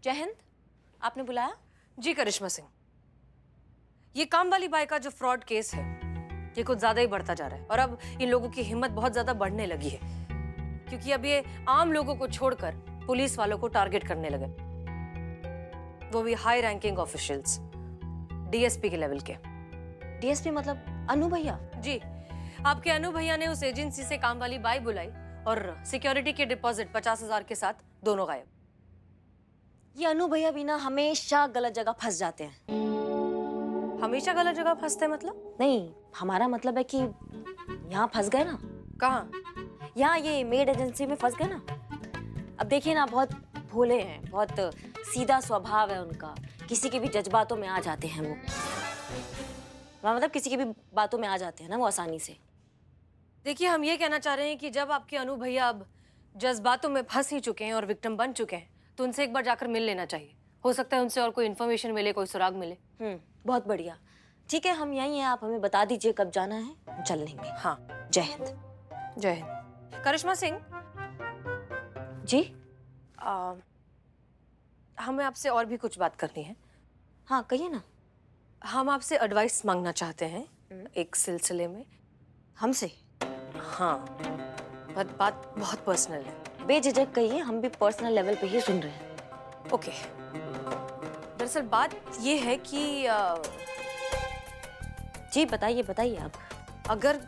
जय हिंद। आपने बुलाया? जी करिश्मा सिंह, ये काम वाली बाई का जो फ्रॉड केस है ये कुछ ज्यादा ही बढ़ता जा रहा है और अब इन लोगों की हिम्मत बहुत ज्यादा बढ़ने लगी है क्योंकि अब ये आम लोगों को छोड़कर पुलिस वालों को टारगेट करने लगे, वो भी हाई रैंकिंग ऑफिशियल्स, डीएसपी के लेवल के। डीएसपी मतलब अनु भैया? जी, आपके अनु भैया ने उस एजेंसी से काम वाली बाई बुलाई और सिक्योरिटी के डिपॉजिट 50,000 के साथ दोनों गायब। ये अनु भैया भी ना हमेशा गलत जगह फंस जाते हैं। हमेशा गलत जगह फंसते हैं मतलब? नहीं, हमारा मतलब है कि यहाँ फंस गए ना। कहाँ? यहाँ ये मेड एजेंसी में फंस गए ना। अब देखिए ना, बहुत भोले हैं, बहुत सीधा स्वभाव है उनका, किसी के भी जज्बातों में आ जाते हैं वो। मतलब किसी की भी बातों में आ जाते हैं ना वो आसानी से। देखिए, हम ये कहना चाह रहे हैं कि जब आपके अनु भैया अब जज्बातों में फंस ही चुके हैं और विक्टिम बन चुके हैं तो उनसे एक बार जाकर मिल लेना चाहिए। हो सकता है उनसे और कोई इन्फॉर्मेशन मिले, कोई सुराग मिले। बहुत बढ़िया। ठीक है, हम यहीं हैं, आप हमें बता दीजिए कब जाना है, हम चल लेंगे। हाँ, जय हिंद। जय हिंद। करिश्मा सिंह जी? हमें आपसे और भी कुछ बात करनी है। हाँ कहिए ना। हम आपसे एडवाइस मांगना चाहते हैं एक सिलसिले में। हमसे? हाँ, पर बात बहुत पर्सनल है। बेझिझक कहिए, हम भी पर्सनल लेवल पे ही सुन रहे हैं। ओके। दरअसल बात ये है कि जी बताइए बताइए आप। अगर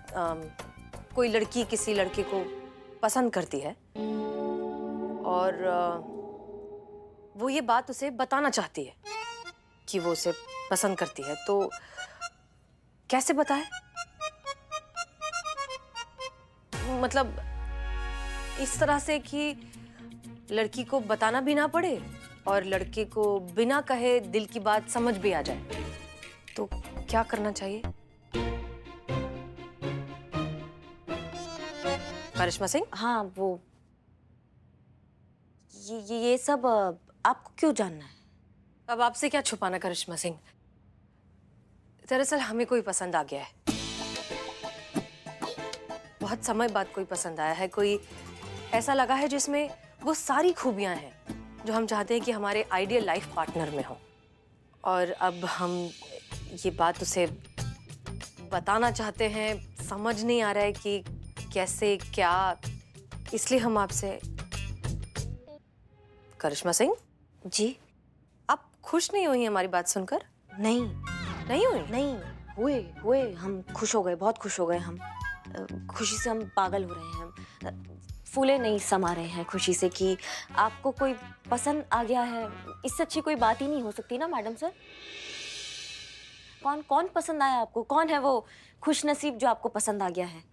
कोई लड़की किसी लड़के को पसंद करती है और वो ये बात उसे बताना चाहती है कि वो उसे पसंद करती है, तो कैसे बताए? मतलब इस तरह से कि लड़की को बताना भी ना पड़े और लड़के को बिना कहे दिल की बात समझ भी आ जाए, तो क्या करना चाहिए? करिश्मा सिंह? हाँ वो ये सब आपको क्यों जानना है? अब आपसे क्या छुपाना करिश्मा सिंह। दरअसल हमें कोई पसंद आ गया है, बहुत समय बाद कोई पसंद आया है, कोई ऐसा लगा है जिसमें वो सारी खूबियां हैं जो हम चाहते हैं कि हमारे आइडियल लाइफ पार्टनर में हो। और अब हम ये बात उसे बताना चाहते हैं, समझ नहीं आ रहा है कि कैसे क्या, इसलिए हम आपसे। करिश्मा सिंह जी? आप खुश नहीं हुई हमारी बात सुनकर? नहीं नहीं हुई? नहीं, हुए हम खुश हो गए, बहुत खुश हो गए हम। खुशी से हम पागल हो रहे हैं, हम फूले नहीं समा रहे हैं खुशी से कि आपको कोई पसंद आ गया है। इससे अच्छी कोई बात ही नहीं हो सकती ना मैडम सर। कौन कौन पसंद आया आपको? कौन है वो खुश नसीब जो आपको पसंद आ गया है?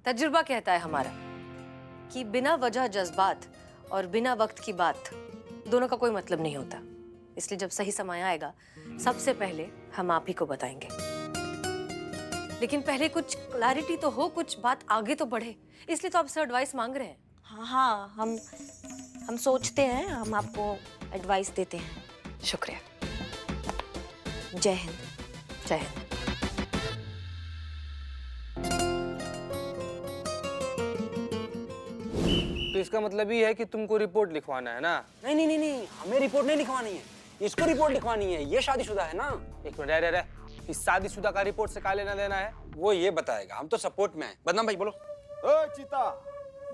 तजुर्बा कहता है हमारा कि बिना वजह जज्बात और बिना वक्त की बात दोनों का कोई मतलब नहीं होता। इसलिए जब सही समय आएगा सबसे पहले हम आप ही को बताएंगे, लेकिन पहले कुछ क्लैरिटी तो हो, कुछ बात आगे तो बढ़े, इसलिए तो आपसे एडवाइस मांग रहे हैं। हाँ, हम सोचते हैं, हम आपको एडवाइस देते हैं। शुक्रिया। जय हिंद। जय हिंद। तो इसका मतलब ये है कि तुमको रिपोर्ट लिखवाना है ना? नहीं नहीं नहीं नहीं, हमें रिपोर्ट नहीं लिखवानी है, इसको रिपोर्ट लिखवानी है। ये शादीशुदा है ना। एक मिनट, रह इस शादीशुदा का रिपोर्ट से क्या लेना देना है? वो ये बताएगा, हम तो सपोर्ट में हैं। बदनाम भाई बोलो। ओए चीता,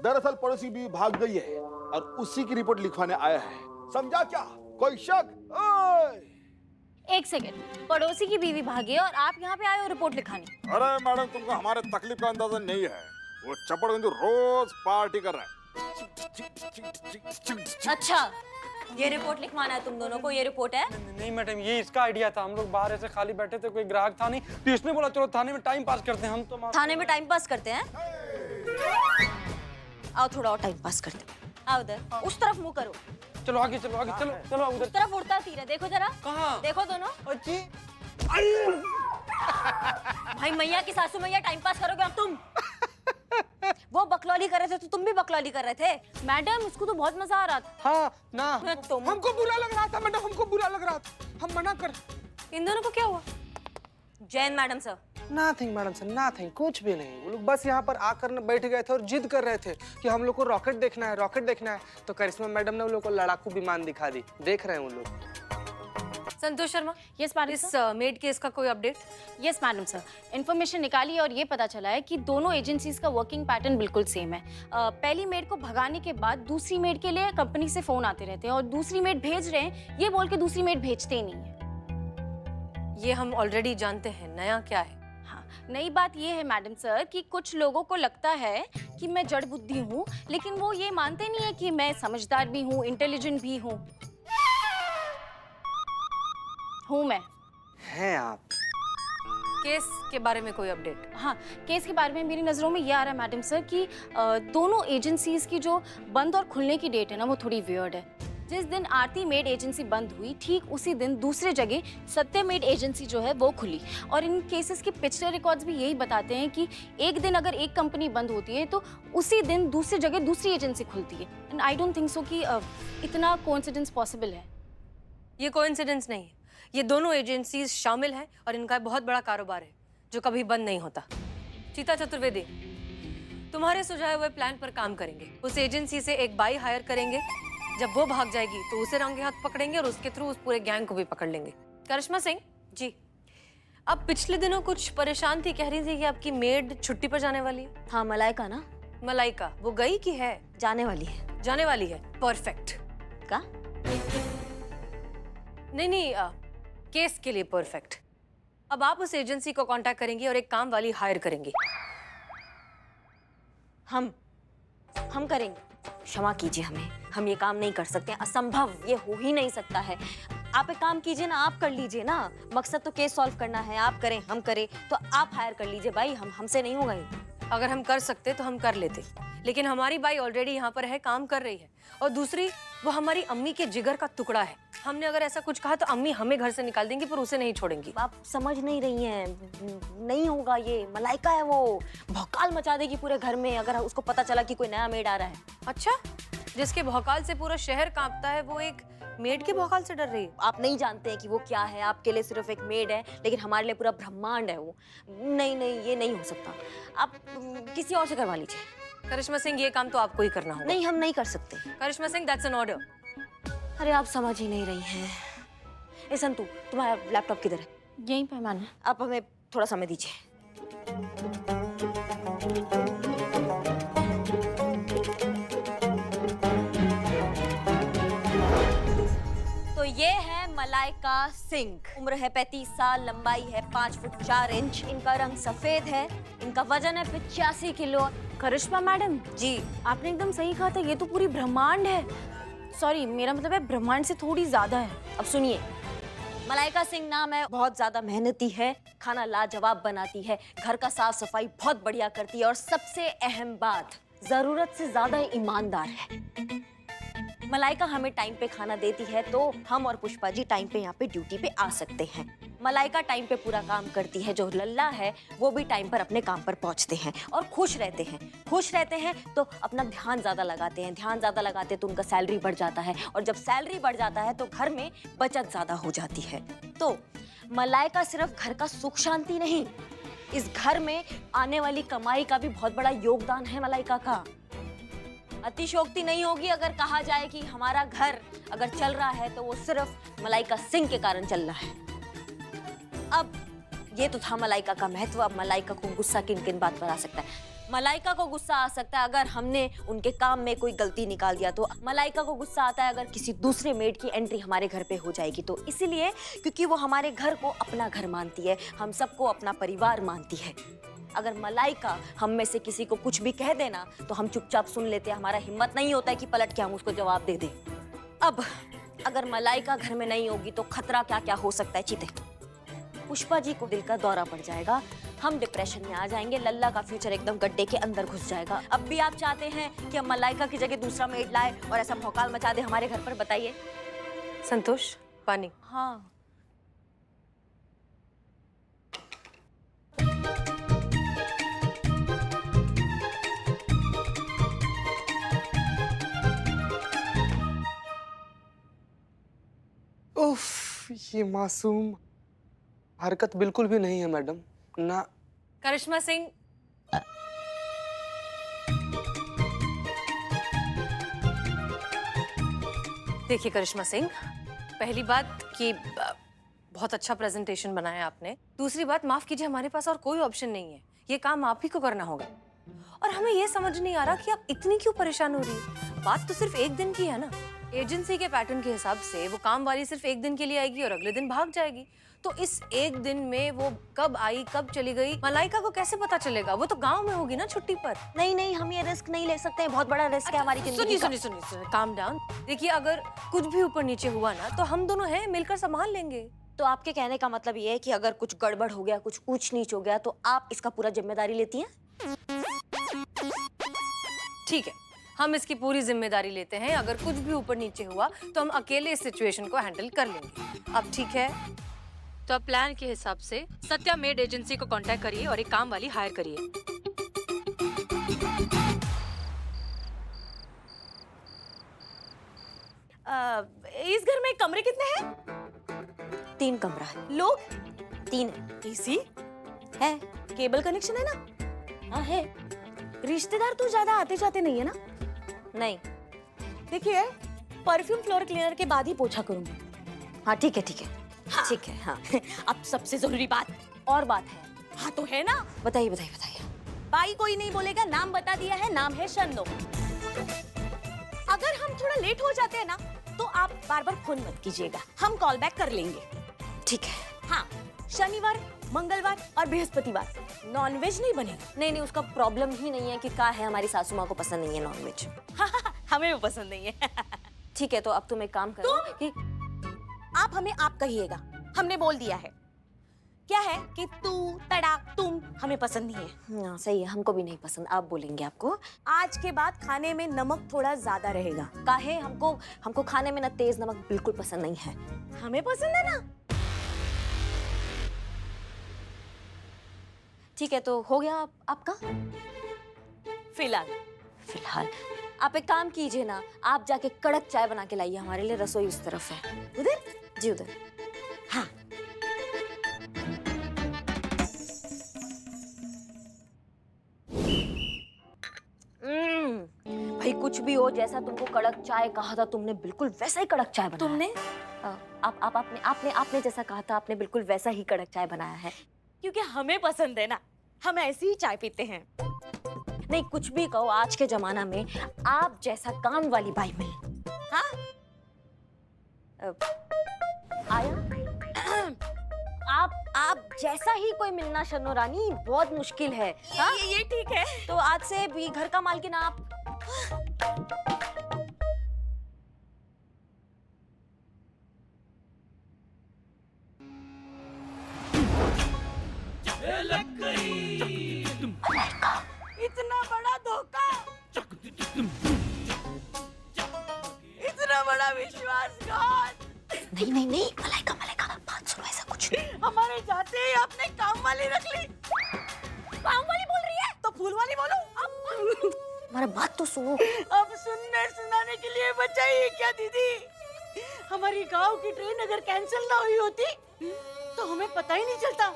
दरअसल पड़ोसी भी भाग गई है और उसी की रिपोर्ट लिखवाने आया है, समझा क्या? कोई शक? ओए एक सेकंड, पड़ोसी की बीवी भागी है और आप यहाँ पे आए हो रिपोर्ट लिखाने? अरे मैडम, तुमको हमारे तकलीफ का अंदाजा नहीं है। वो चपड़गंजू रोज पार्टी कर रहा है। अच्छा, ये रिपोर्ट लिखवाना है तुम दोनों को? ये रिपोर्ट है? नहीं मैडम, ये इसका आइडिया था। हम लोग बाहर ऐसे खाली बैठे थे, कोई ग्राहक था नहीं, तो इसने बोला चलो थाने में टाइम पास करते हैं। हम तो थाने में टाइम पास करते हैं? आओ थोड़ा और टाइम पास करते हैं। आओ उधर, उस तरफ मुंह करो। चलो आगे, चलो आगे, चलो चलो उधर। उस तरफ उड़ता तीर है, देखो जरा। कहाँ? देखो दोनों। अच्छी। भाई मैया की सासू मैया, टाइम पास करोगे अब तुम? वो बकलौली कर रहे थे तो तुम भी बकलौली कर रहे थे। मैडम, उसको तो बहुत मजा आ रहा था। हाँ ना, तुम। हमको बुरा लग रहा था मैडम, हमको बुरा लग रहा था, हम मना कर। इन दोनों को क्या हुआ? Jain madam sir. Nothing madam sir, nothing, कुछ भी नहीं। वो लोग बस यहाँ पर आकर न बैठ गए थे और जिद कर रहे थे कि हम लोग को रॉकेट देखना है, रॉकेट देखना है। तो करिश्मा मैडम ने उन लोग को लड़ाकू विमान दिखा दी। देख रहे हैं वो लोग। संतोष शर्मा, यस मैडम इस सर। मेड केस का कोई update? Yes madam sir, information निकाली और ये पता चला है कि दोनों एजेंसीज का वर्किंग पैटर्न बिल्कुल सेम है। पहली मेड को भगाने के बाद दूसरी मेड के लिए कंपनी से फोन आते रहते हैं और दूसरी मेड भेज रहे हैं ये बोल के दूसरी मेड भेजते ही नहीं है। ये हम ऑलरेडी जानते हैं, नया क्या है? हाँ, नई बात ये है मैडम सर कि कुछ लोगों को लगता है कि मैं जड़ बुद्धि हूँ, लेकिन वो ये मानते नहीं है कि मैं समझदार भी हूँ, इंटेलिजेंट भी हूँ मैं। हैं आप? केस के बारे में कोई अपडेट? हाँ, केस के बारे में मेरी नज़रों में ये आ रहा है मैडम सर कि दोनों एजेंसीज की जो बंद और खुलने की डेट है ना वो थोड़ी वियर्ड है। जिस दिन आरती मेड एजेंसी बंद हुई ठीक उसी दिन दूसरे जगह सत्य मेड एजेंसी जो है वो खुली। और इन केसेस के पिछले रिकॉर्ड्स भी यही बताते हैं कि एक दिन अगर एक कंपनी बंद होती है तो उसी दिन दूसरी जगह दूसरी एजेंसी खुलती है। And I don't think so कि इतना कोइंसिडेंस पॉसिबल है। ये कोइंसिडेंस नहीं है, ये दोनों एजेंसीज शामिल हैं और इनका बहुत बड़ा कारोबार है जो कभी बंद नहीं होता। चीता चतुर्वेदी, तुम्हारे सुझाए हुए प्लान पर काम करेंगे। उस एजेंसी से एक बाई हायर करेंगे, जब वो भाग जाएगी तो उसे रंगे हाथ पकड़ेंगे और उसके थ्रू उस पूरे गैंग को भी पकड़ लेंगे। करिश्मा सिंह जी, अब पिछले दिनों कुछ परेशान थी, कह रही थी कि आपकी मेड छुट्टी पर जाने वाली है। हाँ, मलाइका ना, मलाइका, वो गई कि है? जाने वाली है। जाने वाली है, परफेक्ट। का? नहीं, केस के लिए परफेक्ट। अब आप उस एजेंसी को कांटेक्ट करेंगी और एक काम वाली हायर करेंगी। हम करेंगे। क्षमा कीजिए हमें, हम ये काम नहीं कर सकते हैं, असंभव, ये हो ही नहीं सकता है। आप एक काम कीजिए ना, आप कर लीजिए ना, मकसद तो केस सॉल्व करना है। आप करें, हम करें, तो आप हायर कर लीजिए भाई, हमसे नहीं होगा ये। अगर हम कर सकते तो हम कर लेते, लेकिन हमारी बाई ऑलरेडी यहाँ पर है, काम कर रही है। और दूसरी, वो हमारी अम्मी के जिगर का टुकड़ा है। हमने अगर ऐसा कुछ कहा तो अम्मी हमें घर से निकाल देंगी, पर उसे नहीं छोड़ेंगी। आप समझ नहीं रही हैं, नहीं होगा ये। मलाइका है, वो भौकाल मचा देगी पूरे घर में अगर उसको पता चला कि कोई नया मेड आ रहा है। अच्छा, जिसके भौकाल से पूरा शहर कांपता है वो एक मेड के भौकाल से डर रही है? आप नहीं जानते हैं कि वो क्या है। आपके लिए सिर्फ एक मेड है, लेकिन हमारे लिए पूरा ब्रह्मांड है वो। नहीं, ये नहीं हो सकता। आप किसी और से करवा लीजिए। करिश्मा सिंह, ये काम तो आपको ही करना होगा। नहीं, हम नहीं कर सकते। करिश्मा सिंह, दैट्स एन ऑर्डर। अरे आप समझ ही नहीं रही हैं। ए संतू, तुम्हारा लैपटॉप किधर है? यहीं पे मैंने। आप हमें थोड़ा समय दीजिए। तो ये है मलाइका सिंह। उम्र है 35 साल, लंबाई है 5 फुट 4 इंच। इनका रंग सफेद है, इनका वजन है 85 किलो। करिश्मा मैडम जी, आपने एकदम सही कहा था, ये तो पूरी ब्रह्मांड है। सॉरी, मेरा मतलब है ब्रह्मांड से थोड़ी ज्यादा है। अब सुनिए, मलाइका सिंह नाम है, बहुत ज्यादा मेहनती है, खाना लाजवाब बनाती है, घर का साफ सफाई बहुत बढ़िया करती है और सबसे अहम बात, जरूरत से ज्यादा ईमानदार है। मलाइका हमें टाइम पे खाना देती है तो हम और पुष्पा जी टाइम पे यहाँ पे ड्यूटी पे आ सकते हैं। मलाइका टाइम पे पूरा काम करती है। जो लल्ला है वो भी टाइम पर अपने काम पर पहुँचते हैं और खुश रहते हैं। खुश रहते हैं तो अपना ध्यान ज़्यादा लगाते हैं, ध्यान ज़्यादा लगाते हैं तो उनका सैलरी बढ़ जाता है, और जब सैलरी बढ़ जाता है तो घर में बचत ज़्यादा हो जाती है। तो मलाइका सिर्फ घर का सुख शांति नहीं, इस घर में आने वाली कमाई का भी बहुत बड़ा योगदान है मलाइका का। अतिशयोक्ति नहीं होगी अगर कहा जाए कि हमारा घर अगर चल रहा है तो वो सिर्फ मलाइका सिंह के कारण चल रहा है। अब ये तो था मलाइका का महत्व। अब मलाइका को गुस्सा किन किन बात पर आ सकता है? मलाइका को गुस्सा आ सकता है अगर हमने उनके काम में कोई गलती निकाल दिया तो। मलाइका को गुस्सा आता है अगर किसी दूसरे मेड की एंट्री हमारे घर पे हो जाएगी तो। इसीलिए क्योंकि वो हमारे घर को अपना घर मानती है, हम सबको अपना परिवार मानती है। अगर मलाइका हम में से किसी को कुछ भी कह देना तो हम चुपचाप सुन लेते हैं, हमारा हिम्मत नहीं होता है कि पलट के हम उसको जवाब दे दें। अब अगर मलाइका घर में नहीं होगी तो खतरा क्या क्या हो सकता है चीते? पुष्पा जी को दिल का दौरा पड़ जाएगा, हम डिप्रेशन में आ जाएंगे, लल्ला का फ्यूचर एकदम गड्ढे के अंदर घुस जाएगा। अब भी आप चाहते हैं कि हम मलाइका की जगह दूसरा मेड लाए और ऐसा भौकाल मचा दे हमारे घर पर? बताइए। संतोष, पानी। हाँ, उफ, ये मासूम हरकत बिल्कुल भी नहीं है मैडम, ना। करिश्मा सिंह, देखिए करिश्मा सिंह, पहली बात कि बहुत अच्छा प्रेजेंटेशन बनाया आपने। दूसरी बात, माफ कीजिए, हमारे पास और कोई ऑप्शन नहीं है, ये काम आप ही को करना होगा। और हमें ये समझ नहीं आ रहा कि आप इतनी क्यों परेशान हो रही है। बात तो सिर्फ एक दिन की है ना। एजेंसी के पैटर्न के हिसाब से वो काम वाली सिर्फ एक दिन के लिए आएगी और अगले दिन भाग जाएगी। तो इस एक दिन में वो कब आई कब चली गई, मलाइका को कैसे पता चलेगा? वो तो गांव में होगी ना छुट्टी पर। नहीं नहीं, हम ये रिस्क नहीं ले सकते हैं, बहुत बड़ा रिस्क है हमारी जिंदगी का। सुनिए, काम डाउन। देखिए, अगर कुछ भी ऊपर नीचे हुआ ना तो हम दोनों हैं, मिलकर संभाल लेंगे। तो आपके कहने का मतलब ये है कि अगर कुछ गड़बड़ हो गया, कुछ ऊंच नीच हो गया, तो आप इसका पूरा जिम्मेदारी लेती हैं? ठीक है, हम इसकी पूरी जिम्मेदारी लेते हैं। अगर कुछ भी ऊपर नीचे हुआ तो हम अकेले इस सिचुएशन को हैंडल कर लेंगे। अब ठीक है, तो अब प्लान के हिसाब से सत्या मेड एजेंसी को कांटेक्ट करिए और एक काम वाली हायर करिए। इस घर में कमरे कितने हैं? 3 कमरा है। लोग? 3 है। एसी है। केबल कनेक्शन है ना? हाँ है। रिश्तेदार तो ज्यादा आते जाते नहीं है ना? नहीं। देखिए, परफ्यूम फ्लोर क्लीनर के बाद ही पोछा करूंगी। हाँ ठीक है, ठीक है। हाँ। ठीक है, हाँ। अब सबसे जरूरी बात और बात है। हाँ तो है ना, बताइए बताइए बताइए। बाई कोई नहीं बोलेगा, नाम बता दिया है, नाम है शन्नो। अगर हम थोड़ा लेट हो जाते हैं ना तो आप बार बार फोन मत कीजिएगा, हम कॉल बैक कर लेंगे। ठीक है। हाँ, शनिवार, मंगलवार और बृहस्पतिवार नॉनवेज नहीं बनेगा। नहीं नहीं, उसका प्रॉब्लम ही नहीं है कि क्या है, हमारी सासू माँ को पसंद नहीं है नॉनवेज। हमें वो पसंद नहीं है। ठीक है, तो अब तुम एक काम करो कि आप हमें आप कहिएगा, हमने बोल दिया है। क्या है कि तू, तड़ाक, तुम हमें पसंद नहीं है। हाँ सही है, हमको भी नहीं पसंद, आप बोलेंगे आपको। आज के बाद खाने में नमक थोड़ा ज्यादा रहेगा। काहे? हमको खाने में ना तेज नमक बिल्कुल पसंद नहीं है। हमें पसंद है ना। ठीक है, तो हो गया आपका? फिलहाल आप एक काम कीजिए ना, आप जाके कड़क चाय बना के लाइए हमारे लिए, रसोई उस तरफ है। उधर? जी उधर। हाँ। भाई कुछ भी हो, जैसा तुमको कड़क चाय कहा था तुमने, बिल्कुल वैसा ही कड़क चाय बनाया। तुमने? आपने जैसा कहा था, आपने बिल्कुल वैसा ही कड़क चाय बनाया है। क्योंकि हमें पसंद है ना, हम ऐसी ही चाय पीते हैं। नहीं कुछ भी कहो, आज के जमाना में आप जैसा काम वाली बाई मिले। हाँ? आया? आप जैसा ही कोई मिलना शन्नो रानी बहुत मुश्किल है। हाँ? ये ठीक है। तो आज से भी घर का मालकिन आप। इतना बड़ा धोखा, इतना बड़ा विश्वासघात। नहीं नहीं नहीं, मलाइका मलाइका बात सुनो, ऐसा कुछ नहीं। हमारे जाते ही आपने काम वाली रख ली। काम वाली बोल रही है तो फूल वाली बोलो। हमारा बात तो सुनो। अब सुनने सुनाने के लिए बचाइए क्या दीदी? हमारी गांव की ट्रेन अगर कैंसिल ना हुई होती तो हमें पता ही नहीं चलता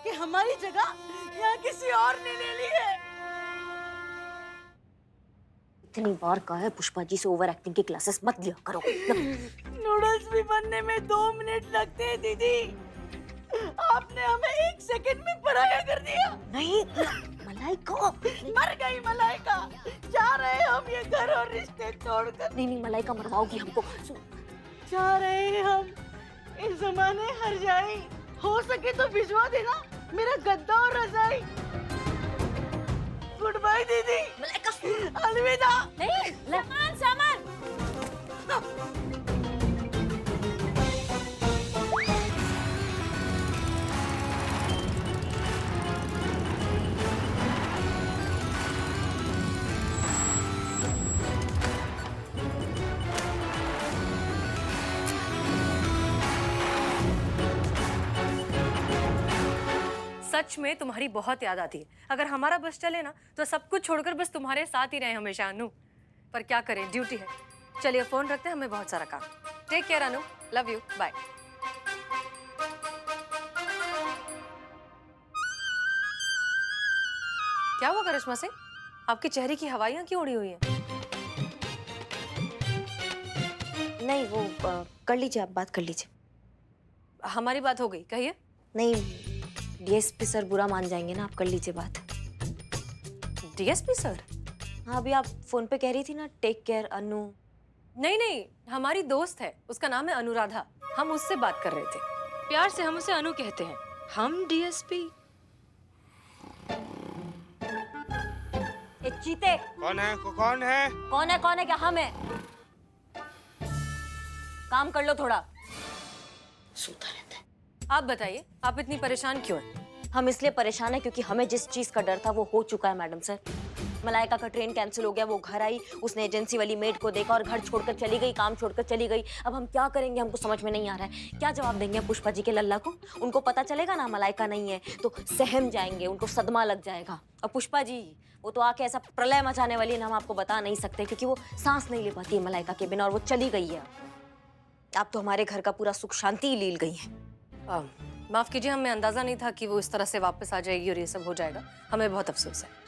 कि हमारी जगह यहाँ किसी और ने ले ली है। इतनी बार कहा है पुष्पा जी से ओवर एक्टिंग की क्लासेस मत लिया करो। नूडल्स भी बनने में 2 मिनट लगते हैं दीदी, आपने हमें 1 सेकंड में पराया कर दिया। नहीं मलाइका, मर गई मलाइका, जा रहे हम ये घर और रिश्ते तोड़कर। नहीं नहीं मलाइका मरवाओगी हमको। जा रहे हैं हम, इस जमाने हर जाए, हो सके तो भिजवा देना मेरा गद्दा और रजाई। गुड बाय दीदी, मलाइका अलविदा। नहीं सामान सामान। सच में तुम्हारी बहुत याद आती है। अगर हमारा बस चले ना तो सब कुछ छोड़कर बस तुम्हारे साथ ही रहे हमेशा अनु। पर क्या करें, ड्यूटी है। चलिए फोन रखते हैं, हमें बहुत सारा काम। Take care Anu, love you, bye. क्या हुआ करिश्मा सिंह? आपके चेहरे की हवाइयाँ क्यों उड़ी हुई हैं? नहीं वो कर लीजिए, आप बात कर लीजिए। हमारी बात हो गई, कहिए। नहीं, डीएसपी सर बुरा मान जाएंगे ना, आप कर लीजिए बात। DSP sir? हाँ, अभी आप फोन पे कह रही थी ना टेक केयर अनु। नहीं नहीं, हमारी दोस्त है, उसका नाम है अनुराधा। हम उससे बात कर रहे थे। प्यार से हम उसे अनु कहते हैं। हम डीएसपी। ए चीते, कौन है? कौन है? कौन है क्या? हम है। काम कर लो थोड़ा। सूता रहता है। आप बताइए, आप इतनी परेशान क्यों हैं? हम इसलिए परेशान हैं क्योंकि हमें जिस चीज का डर था वो हो चुका है मैडम सर। मलाइका का ट्रेन कैंसिल हो गया, वो घर आई, उसने एजेंसी वाली मेड को देखा और घर छोड़कर चली गई, काम छोड़कर चली गई। अब हम क्या करेंगे, हमको समझ में नहीं आ रहा है। क्या जवाब देंगे पुष्पा जी के लल्ला को? उनको पता चलेगा ना मलाइका नहीं है तो सहम जाएंगे, उनको सदमा लग जाएगा। और पुष्पा जी वो तो आके ऐसा प्रलय मचाने वाली है ना, हम आपको बता नहीं सकते, क्योंकि वो सांस नहीं ले पाती है मलाइका के बिना, और वो चली गई है। आप तो हमारे घर का पूरा सुख शांति लील गई है। माफ कीजिए, हमें अंदाजा नहीं था कि वो इस तरह से वापस आ जाएगी और ये सब हो जाएगा। हमें बहुत अफसोस है।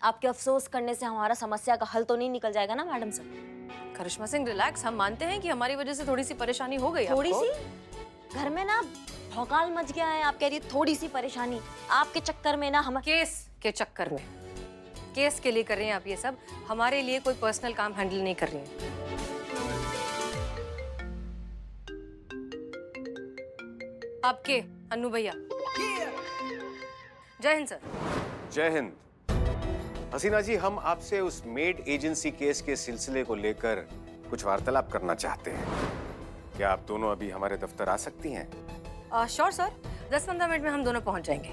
आपके अफसोस करने से हमारा समस्या का हल तो नहीं निकल जाएगा ना मैडम सर? करिश्मा सिंह रिलैक्स, हम मानते हैं कि हमारी वजह से थोड़ी सी परेशानी हो गई। थोड़ी आपको। सी? घर में ना भौकाल मच गया है, आप कह रही है थोड़ी सी परेशानी। आपके चक्कर में ना हम केस के चक्कर में, केस के लिए कर रहे हैं आप ये सब, हमारे लिए कोई पर्सनल काम हैंडल नहीं कर रही हैं। आपके अन्नू भैया। जय हिंद सर। जय हिंद। हसीना जी, हम आपसे उस मेड एजेंसी केस के सिलसिले को लेकर कुछ वार्तालाप करना चाहते हैं। क्या आप दोनों अभी हमारे दफ्तर आ सकती हैं? श्योर सर, 10-15 मिनट में हम दोनों पहुंच जाएंगे।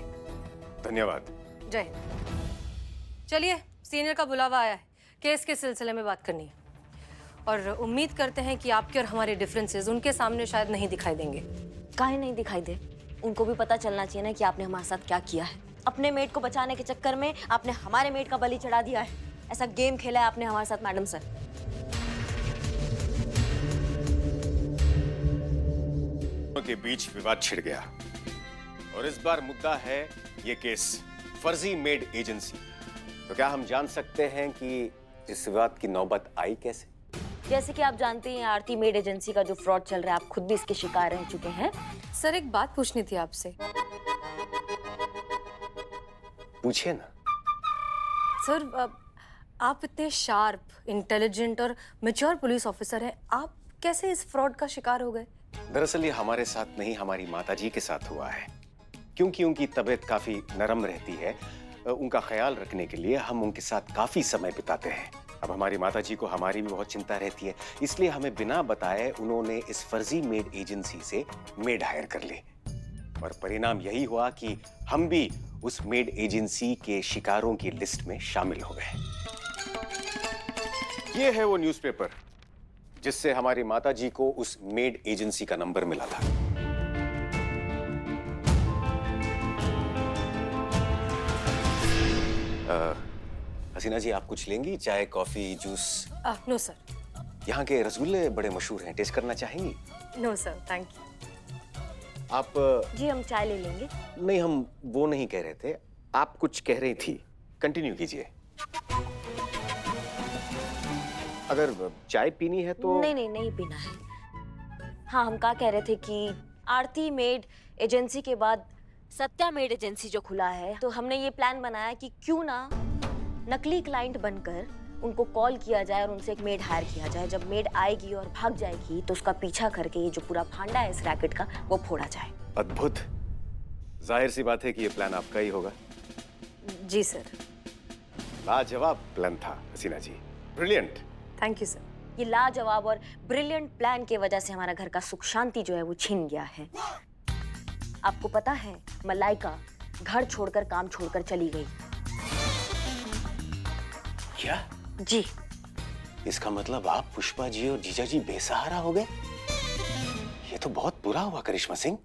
धन्यवाद। जय हिंद। चलिए, सीनियर का बुलावा आया है, केस के सिलसिले में बात करनी है। और उम्मीद करते हैं कि आपके और हमारे डिफरेंसेस उनके सामने शायद नहीं दिखाई देंगे। काहे नहीं दिखाई दे? उनको भी पता चलना चाहिए ना कि आपने हमारे साथ क्या किया है। अपने मेड को बचाने के चक्कर में आपने हमारे मेड का बलि चढ़ा दिया है। ऐसा गेम खेला है आपने हमारे साथ मैडम सर। के बीच विवाद छिड़ गया और इस बार मुद्दा है ये केस फर्जी मेड एजेंसी। तो क्या हम जान सकते हैं कि इस विवाद की नौबत आई कैसे? जैसे कि आप जानते हैं आरती मेड एजेंसी का जो फ्रॉड चल रहा है, आप खुद भी इसके शिकार रह चुके हैं। सर, एक बात पूछनी थी आपसे। पूछिए ना। सर, आप इतने शार्प, इंटेलिजेंट और मैच्योर पुलिस ऑफिसर हैं, आप कैसे इस फ्रॉड का शिकार हो गए? दरअसल ये हमारे साथ नहीं, हमारी माताजी के साथ हुआ है। क्योंकि उनकी तबीयत काफी नरम रहती है, उनका ख्याल रखने के लिए हम उनके साथ काफी समय बिताते हैं। अब हमारी माताजी को हमारी भी बहुत चिंता रहती है, इसलिए हमें बिना बताए उन्होंने इस फर्जी मेड एजेंसी से मेड हायर कर ली। और परिणाम यही हुआ कि हम भी उस मेड एजेंसी के शिकारों की लिस्ट में शामिल हो गए। ये है वो न्यूज़पेपर जिससे हमारी माताजी को उस मेड एजेंसी का नंबर मिला था। हसीना जी, आप कुछ लेंगी? चाय, कॉफी, जूस? No sir. यहाँ के रसगुल्ले बड़े मशहूर हैं, टेस्ट करना चाहेंगी? No sir, thank you. आप? जी हम चाय ले लेंगे। नहीं, हम वो नहीं कह रहे थे, आप कुछ कह रही थी, कंटिन्यू कीजिए। अगर चाय पीनी है तो? नहीं पीना है। हाँ, हम क्या कह रहे थे कि आरती मेड एजेंसी के बाद सत्या मेड एजेंसी जो खुला है, तो हमने ये प्लान बनाया कि क्यों ना नकली क्लाइंट बनकर उनको कॉल किया जाए और उनसे एक मेड हायर किया जाए। जब मेड आएगी और भाग जाएगी तो उसका पीछा करके ये जो पूरा फांडा है इस रैकेट का, वो फोड़ा जाए। अद्भुत। जाहिर सी बात है कि ये प्लान आपका ही होगा। जी सर। लाजवाब प्लान था हसीना जी, ब्रिलियंट। Thank you sir. ये लाजवाब और ब्रिलियंट प्लान की वजह से हमारा घर का सुख शांति जो है वो छिन गया है। आपको पता है, मलाइका घर छोड़कर, काम छोड़कर चली गई। क्या? जी। इसका मतलब आप, पुष्पा जी और जीजा जी बेसहारा हो गए? ये तो बहुत बुरा हुआ करिश्मा सिंह।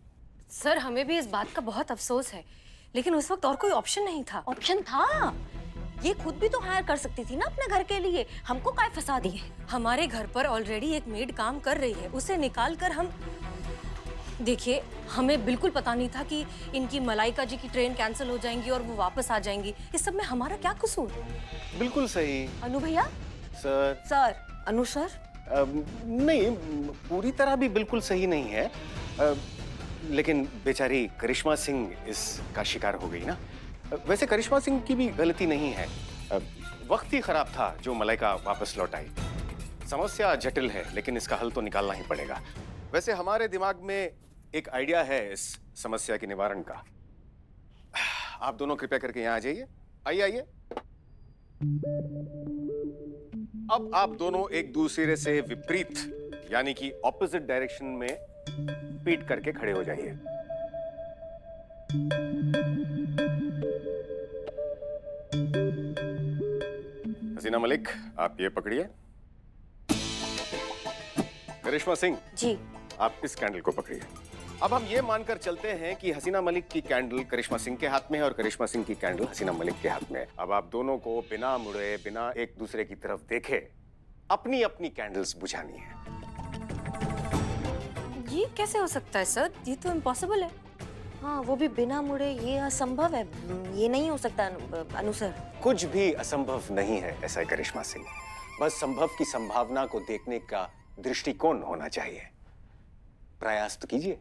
सर, हमें भी इस बात का बहुत अफसोस है, लेकिन उस वक्त और कोई ऑप्शन नहीं था। ऑप्शन था, ये खुद भी तो हायर कर सकती थी ना अपने घर के लिए। हमको काय फंसा दिए? हमारे घर पर ऑलरेडी एक मेड काम कर रही है, उसे निकाल कर हम देखिए, हमें बिल्कुल पता नहीं था कि इनकी मलाइका जी की ट्रेन कैंसिल हो जाएंगी और वो वापस आ जाएंगी। इस सब में हमारा क्या कसूर? बिल्कुल सही अनु भैया, सर। सर, अनु सर, नहीं, पूरी तरह भी बिल्कुल सही नहीं है। लेकिन बेचारी करिश्मा सिंह इसका शिकार हो गई ना। वैसे करिश्मा सिंह की भी गलती नहीं है, वक्त ही खराब था जो मलाइका वापस लौट आई। समस्या जटिल है, लेकिन इसका हल तो निकालना ही पड़ेगा। वैसे हमारे दिमाग में एक आइडिया है इस समस्या के निवारण का। आप दोनों कृपया करके यहाँ आ जाइए। आइए आइए। अब आप दोनों एक दूसरे से विपरीत यानी कि ऑपोजिट डायरेक्शन में पीट करके खड़े हो जाइए। हसीना मलिक, आप ये पकड़िए। करिश्मा सिंह जी, आप इस कैंडल को पकड़िए। अब हम ये मानकर चलते हैं कि हसीना मलिक की कैंडल करिश्मा सिंह के हाथ में है और करिश्मा सिंह की कैंडल हसीना मलिक के हाथ में है। अब आप दोनों को बिना मुड़े, बिना एक दूसरे की तरफ देखे अपनी अपनी कैंडल्स बुझानी है। ये कैसे हो सकता है सर? ये तो इम्पॉसिबल है। हाँ वो भी बिना मुड़े, ये असंभव है, ये नहीं हो सकता अनु सर। कुछ भी असंभव नहीं है ऐसा है करिश्मा सिंह। बस संभव की संभावना को देखने का दृष्टिकोण होना चाहिए। प्रयास तो कीजिए।